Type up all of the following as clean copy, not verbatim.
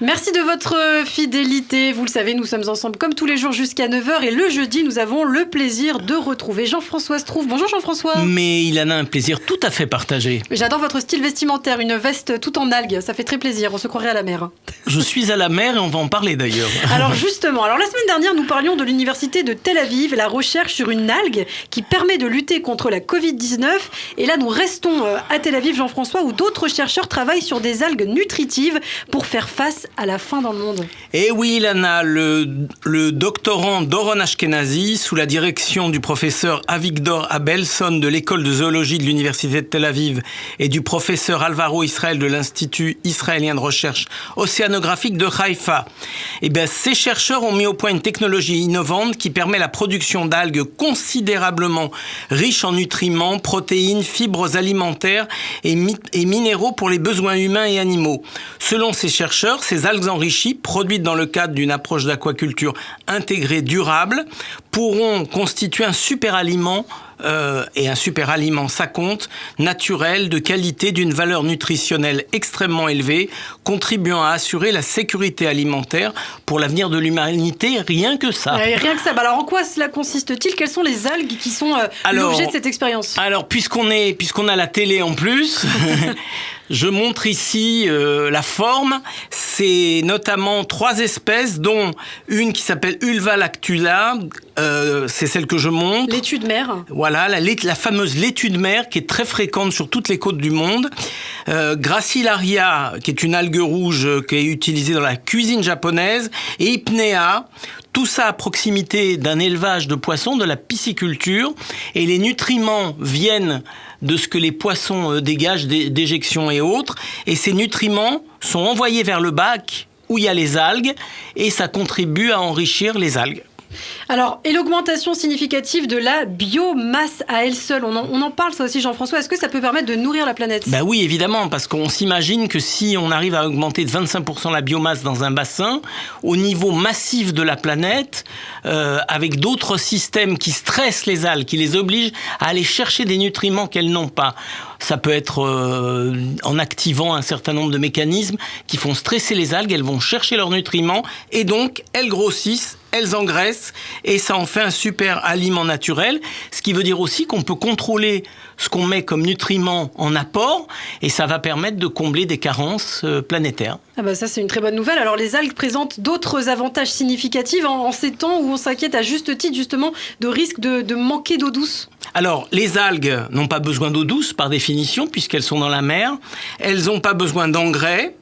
Merci de votre fidélité. Vous le savez, nous sommes ensemble comme tous les jours jusqu'à 9h et le jeudi, nous avons le plaisir de retrouver Jean-François Strouf. Bonjour Jean-François. Mais il en a un plaisir tout à fait partagé. J'adore votre style vestimentaire, une veste tout en algues, ça fait très plaisir, on se croirait à la mer. Je suis à la mer et on va en parler d'ailleurs. Alors justement, la semaine dernière, nous parlions de l'université de Tel Aviv et la recherche sur une algue qui permet de lutter contre la Covid-19. Et là, nous restons à Tel Aviv, Jean-François, où d'autres chercheurs travaillent sur des algues nutritives pour faire face à la faim dans le monde. Et oui, Lana, le doctorant Doron Ashkenazi, sous la direction du professeur Avigdor Abelson de l'école de zoologie de l'université de Tel Aviv et du professeur Alvaro Israel de l'Institut israélien de recherche océanographique de Haïfa. Ces chercheurs ont mis au point une technologie innovante qui permet la production d'algues considérablement riches en nutriments, protéines, fibres alimentaires et minéraux pour les besoins humains et animaux. Selon ces chercheurs, ces algues enrichies, produites dans le cadre d'une approche d'aquaculture intégrée durable, pourront constituer un super aliment et un super aliment, ça compte, naturel, de qualité, d'une valeur nutritionnelle extrêmement élevée, contribuant à assurer la sécurité alimentaire pour l'avenir de l'humanité, rien que ça. Rien que ça. Alors en quoi cela consiste-t-il ? Quelles sont les algues qui sont l'objet de cette expérience ? Alors puisqu'on a la télé en plus, je montre ici la forme. C'est notamment 3 espèces, dont une qui s'appelle Ulva lactula, c'est celle que je montre. Laitue de mer. Voilà, la fameuse laitue de mer qui est très fréquente sur toutes les côtes du monde. Gracilaria, qui est une algue rouge qui est utilisée dans la cuisine japonaise. Et Hypnea, tout ça à proximité d'un élevage de poissons, de la pisciculture. Et les nutriments viennent de ce que les poissons dégagent d'éjections et autres. Et ces nutriments sont envoyés vers le bac où il y a les algues et ça contribue à enrichir les algues. Alors, et l'augmentation significative de la biomasse à elle seule, on en parle ça aussi Jean-François, est-ce que ça peut permettre de nourrir la planète ? Oui, évidemment, parce qu'on s'imagine que si on arrive à augmenter de 25% la biomasse dans un bassin, au niveau massif de la planète, avec d'autres systèmes qui stressent les algues, qui les obligent à aller chercher des nutriments qu'elles n'ont pas. Ça peut être en activant un certain nombre de mécanismes qui font stresser les algues, elles vont chercher leurs nutriments et donc elles grossissent, elles engraissent et ça en fait un super aliment naturel. Ce qui veut dire aussi qu'on peut contrôler ce qu'on met comme nutriments en apport et ça va permettre de combler des carences planétaires. Ça c'est une très bonne nouvelle. Alors les algues présentent d'autres avantages significatifs en ces temps où on s'inquiète à juste titre justement de risque de manquer d'eau douce. Alors, les algues n'ont pas besoin d'eau douce par définition puisqu'elles sont dans la mer. Elles n'ont pas besoin d'engrais.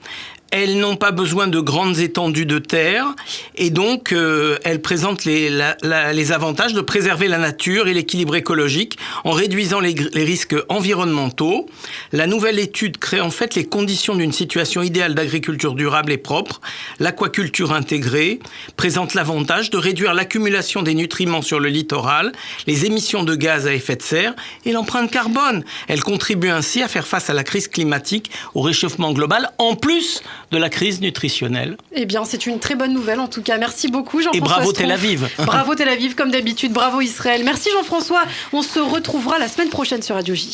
Elles n'ont pas besoin de grandes étendues de terre et donc elles présentent les avantages de préserver la nature et l'équilibre écologique en réduisant les risques environnementaux. La nouvelle étude crée en fait les conditions d'une situation idéale d'agriculture durable et propre. L'aquaculture intégrée présente l'avantage de réduire l'accumulation des nutriments sur le littoral, les émissions de gaz à effet de serre et l'empreinte carbone. Elle contribue ainsi à faire face à la crise climatique, au réchauffement global, en plus de la crise nutritionnelle. C'est une très bonne nouvelle en tout cas. Merci beaucoup Jean-François. Et bravo Strouf. Tel Aviv. Bravo Tel Aviv comme d'habitude. Bravo Israël. Merci Jean-François. On se retrouvera la semaine prochaine sur Radio J.